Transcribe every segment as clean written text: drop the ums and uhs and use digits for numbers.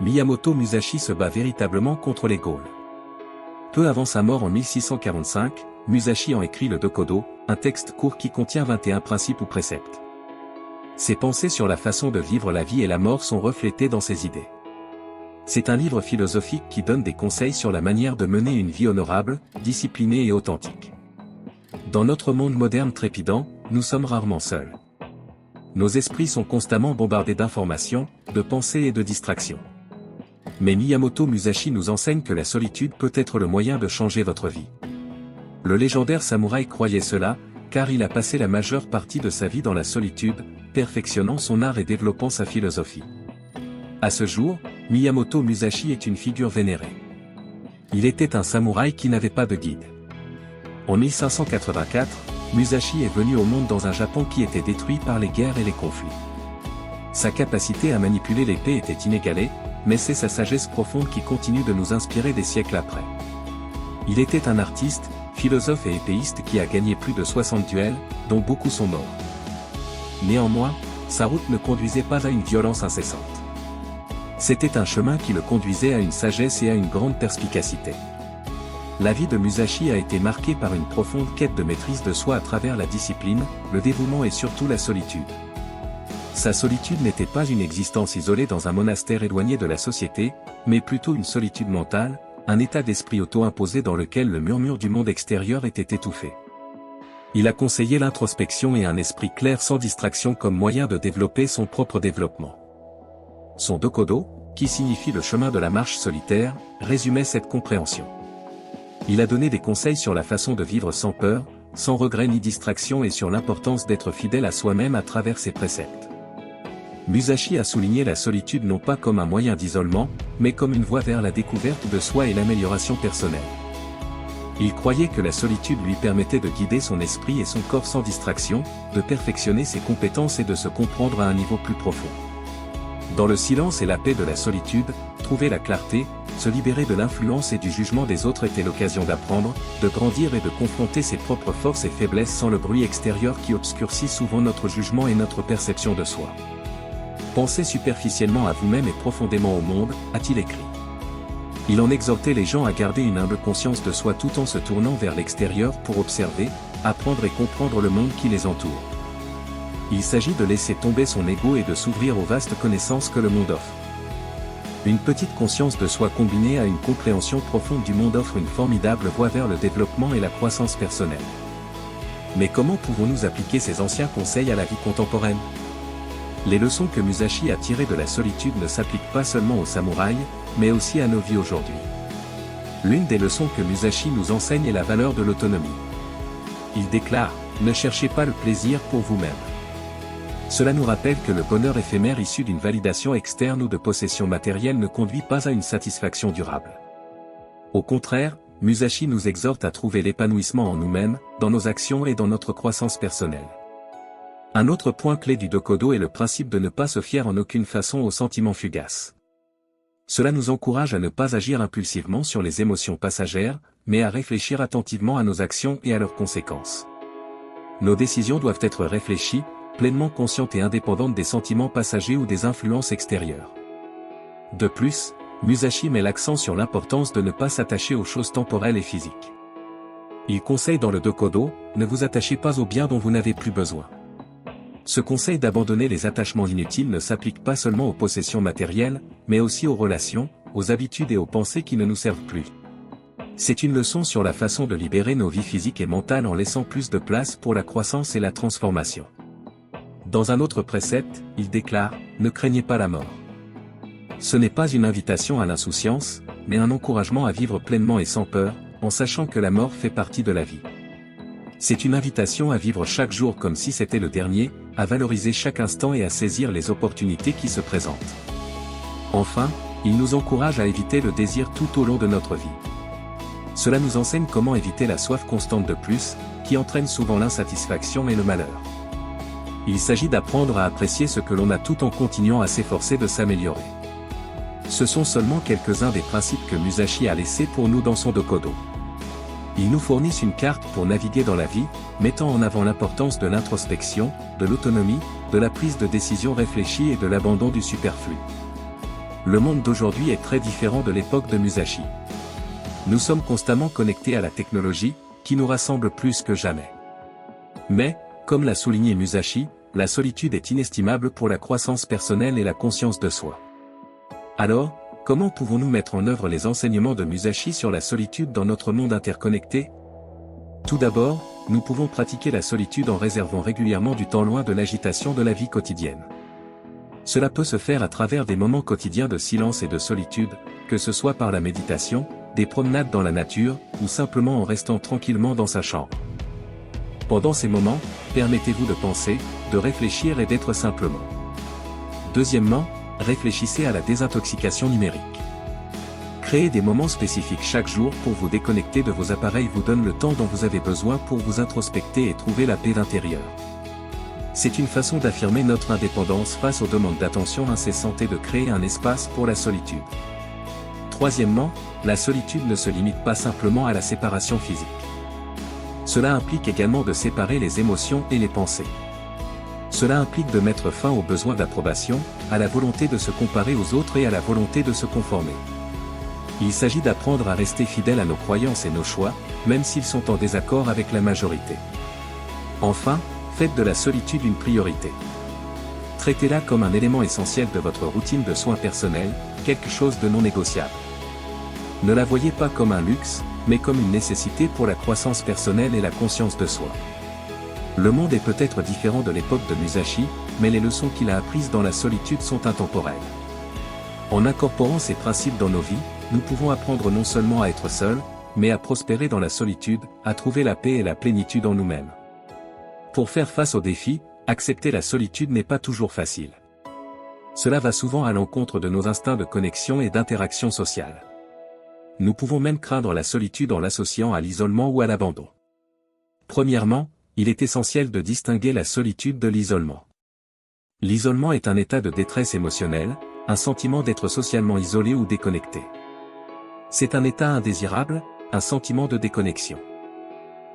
Miyamoto Musashi se bat véritablement contre les Gaules. Peu avant sa mort en 1645, Musashi en écrit le Dokodo, un texte court qui contient 21 principes ou préceptes. Ses pensées sur la façon de vivre la vie et la mort sont reflétées dans ses idées. C'est un livre philosophique qui donne des conseils sur la manière de mener une vie honorable, disciplinée et authentique. Dans notre monde moderne trépidant, nous sommes rarement seuls. Nos esprits sont constamment bombardés d'informations, de pensées et de distractions. Mais Miyamoto Musashi nous enseigne que la solitude peut être le moyen de changer votre vie. Le légendaire samouraï croyait cela, car il a passé la majeure partie de sa vie dans la solitude, perfectionnant son art et développant sa philosophie. À ce jour, Miyamoto Musashi est une figure vénérée. Il était un samouraï qui n'avait pas de guide. En 1584, Musashi est venu au monde dans un Japon qui était détruit par les guerres et les conflits. Sa capacité à manipuler l'épée était inégalée, mais c'est sa sagesse profonde qui continue de nous inspirer des siècles après. Il était un artiste, philosophe et épéiste qui a gagné plus de 60 duels, dont beaucoup sont morts. Néanmoins, sa route ne conduisait pas à une violence incessante. C'était un chemin qui le conduisait à une sagesse et à une grande perspicacité. La vie de Musashi a été marquée par une profonde quête de maîtrise de soi à travers la discipline, le dévouement et surtout la solitude. Sa solitude n'était pas une existence isolée dans un monastère éloigné de la société, mais plutôt une solitude mentale, un état d'esprit auto-imposé dans lequel le murmure du monde extérieur était étouffé. Il a conseillé l'introspection et un esprit clair sans distraction comme moyen de développer son propre développement. Son Dokodo, qui signifie le chemin de la marche solitaire, résumait cette compréhension. Il a donné des conseils sur la façon de vivre sans peur, sans regret ni distraction et sur l'importance d'être fidèle à soi-même à travers ses préceptes. Musashi a souligné la solitude non pas comme un moyen d'isolement, mais comme une voie vers la découverte de soi et l'amélioration personnelle. Il croyait que la solitude lui permettait de guider son esprit et son corps sans distraction, de perfectionner ses compétences et de se comprendre à un niveau plus profond. Dans le silence et la paix de la solitude, trouver la clarté, se libérer de l'influence et du jugement des autres était l'occasion d'apprendre, de grandir et de confronter ses propres forces et faiblesses sans le bruit extérieur qui obscurcit souvent notre jugement et notre perception de soi. Pensez superficiellement à vous-même et profondément au monde, a-t-il écrit. Il en exhortait les gens à garder une humble conscience de soi tout en se tournant vers l'extérieur pour observer, apprendre et comprendre le monde qui les entoure. Il s'agit de laisser tomber son ego et de s'ouvrir aux vastes connaissances que le monde offre. Une petite conscience de soi combinée à une compréhension profonde du monde offre une formidable voie vers le développement et la croissance personnelle. Mais comment pouvons-nous appliquer ces anciens conseils à la vie contemporaine ? Les leçons que Musashi a tirées de la solitude ne s'appliquent pas seulement aux samouraïs, mais aussi à nos vies aujourd'hui. L'une des leçons que Musashi nous enseigne est la valeur de l'autonomie. Il déclare « Ne cherchez pas le plaisir pour vous-même ». Cela nous rappelle que le bonheur éphémère issu d'une validation externe ou de possession matérielle ne conduit pas à une satisfaction durable. Au contraire, Musashi nous exhorte à trouver l'épanouissement en nous-mêmes, dans nos actions et dans notre croissance personnelle. Un autre point clé du Dokodo est le principe de ne pas se fier en aucune façon aux sentiments fugaces. Cela nous encourage à ne pas agir impulsivement sur les émotions passagères, mais à réfléchir attentivement à nos actions et à leurs conséquences. Nos décisions doivent être réfléchies, pleinement conscientes et indépendantes des sentiments passagers ou des influences extérieures. De plus, Musashi met l'accent sur l'importance de ne pas s'attacher aux choses temporelles et physiques. Il conseille dans le Dokodo, ne vous attachez pas aux biens dont vous n'avez plus besoin. Ce conseil d'abandonner les attachements inutiles ne s'applique pas seulement aux possessions matérielles, mais aussi aux relations, aux habitudes et aux pensées qui ne nous servent plus. C'est une leçon sur la façon de libérer nos vies physiques et mentales en laissant plus de place pour la croissance et la transformation. Dans un autre précepte, il déclare « Ne craignez pas la mort ». Ce n'est pas une invitation à l'insouciance, mais un encouragement à vivre pleinement et sans peur, en sachant que la mort fait partie de la vie. C'est une invitation à vivre chaque jour comme si c'était le dernier, à valoriser chaque instant et à saisir les opportunités qui se présentent. Enfin, il nous encourage à éviter le désir tout au long de notre vie. Cela nous enseigne comment éviter la soif constante de plus, qui entraîne souvent l'insatisfaction et le malheur. Il s'agit d'apprendre à apprécier ce que l'on a tout en continuant à s'efforcer de s'améliorer. Ce sont seulement quelques-uns des principes que Musashi a laissés pour nous dans son Dokodo. Ils nous fournissent une carte pour naviguer dans la vie, mettant en avant l'importance de l'introspection, de l'autonomie, de la prise de décision réfléchie et de l'abandon du superflu. Le monde d'aujourd'hui est très différent de l'époque de Musashi. Nous sommes constamment connectés à la technologie, qui nous rassemble plus que jamais. Mais, comme l'a souligné Musashi, la solitude est inestimable pour la croissance personnelle et la conscience de soi. Alors, comment pouvons-nous mettre en œuvre les enseignements de Musashi sur la solitude dans notre monde interconnecté? Tout d'abord, nous pouvons pratiquer la solitude en réservant régulièrement du temps loin de l'agitation de la vie quotidienne. Cela peut se faire à travers des moments quotidiens de silence et de solitude, que ce soit par la méditation, des promenades dans la nature, ou simplement en restant tranquillement dans sa chambre. Pendant ces moments, permettez-vous de penser, de réfléchir et d'être simplement. Deuxièmement, réfléchissez à la désintoxication numérique. Créer des moments spécifiques chaque jour pour vous déconnecter de vos appareils vous donne le temps dont vous avez besoin pour vous introspecter et trouver la paix intérieure. C'est une façon d'affirmer notre indépendance face aux demandes d'attention incessantes et de créer un espace pour la solitude. Troisièmement, la solitude ne se limite pas simplement à la séparation physique. Cela implique également de séparer les émotions et les pensées. Cela implique de mettre fin aux besoins d'approbation, à la volonté de se comparer aux autres et à la volonté de se conformer. Il s'agit d'apprendre à rester fidèle à nos croyances et nos choix, même s'ils sont en désaccord avec la majorité. Enfin, faites de la solitude une priorité. Traitez-la comme un élément essentiel de votre routine de soins personnels, quelque chose de non négociable. Ne la voyez pas comme un luxe, mais comme une nécessité pour la croissance personnelle et la conscience de soi. Le monde est peut-être différent de l'époque de Musashi, mais les leçons qu'il a apprises dans la solitude sont intemporelles. En incorporant ces principes dans nos vies, nous pouvons apprendre non seulement à être seuls, mais à prospérer dans la solitude, à trouver la paix et la plénitude en nous-mêmes. Pour faire face aux défis, accepter la solitude n'est pas toujours facile. Cela va souvent à l'encontre de nos instincts de connexion et d'interaction sociale. Nous pouvons même craindre la solitude en l'associant à l'isolement ou à l'abandon. Premièrement, il est essentiel de distinguer la solitude de l'isolement. L'isolement est un état de détresse émotionnelle, un sentiment d'être socialement isolé ou déconnecté. C'est un état indésirable, un sentiment de déconnexion.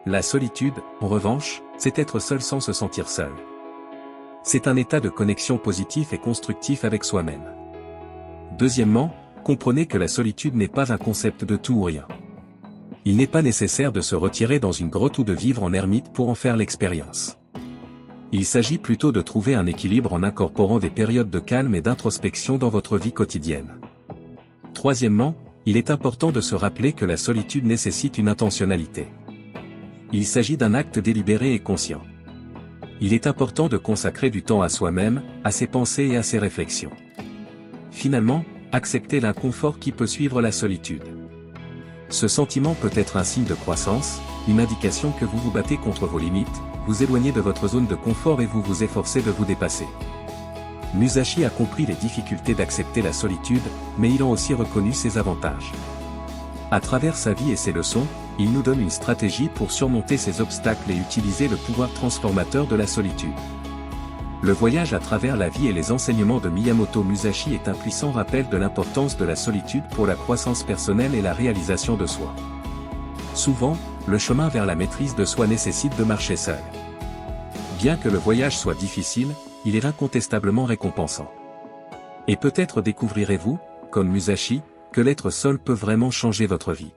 La solitude, en revanche, c'est être seul sans se sentir seul. C'est un état de connexion positif et constructif avec soi-même. Deuxièmement, comprenez que la solitude n'est pas un concept de tout ou rien. Il n'est pas nécessaire de se retirer dans une grotte ou de vivre en ermite pour en faire l'expérience. Il s'agit plutôt de trouver un équilibre en incorporant des périodes de calme et d'introspection dans votre vie quotidienne. Troisièmement, il est important de se rappeler que la solitude nécessite une intentionnalité. Il s'agit d'un acte délibéré et conscient. Il est important de consacrer du temps à soi-même, à ses pensées et à ses réflexions. Finalement, acceptez l'inconfort qui peut suivre la solitude. Ce sentiment peut être un signe de croissance, une indication que vous vous battez contre vos limites, vous éloignez de votre zone de confort et vous vous efforcez de vous dépasser. Musashi a compris les difficultés d'accepter la solitude, mais il a aussi reconnu ses avantages. À travers sa vie et ses leçons, il nous donne une stratégie pour surmonter ces obstacles et utiliser le pouvoir transformateur de la solitude. Le voyage à travers la vie et les enseignements de Miyamoto Musashi est un puissant rappel de l'importance de la solitude pour la croissance personnelle et la réalisation de soi. Souvent, le chemin vers la maîtrise de soi nécessite de marcher seul. Bien que le voyage soit difficile, il est incontestablement récompensant. Et peut-être découvrirez-vous, comme Musashi, que l'être seul peut vraiment changer votre vie.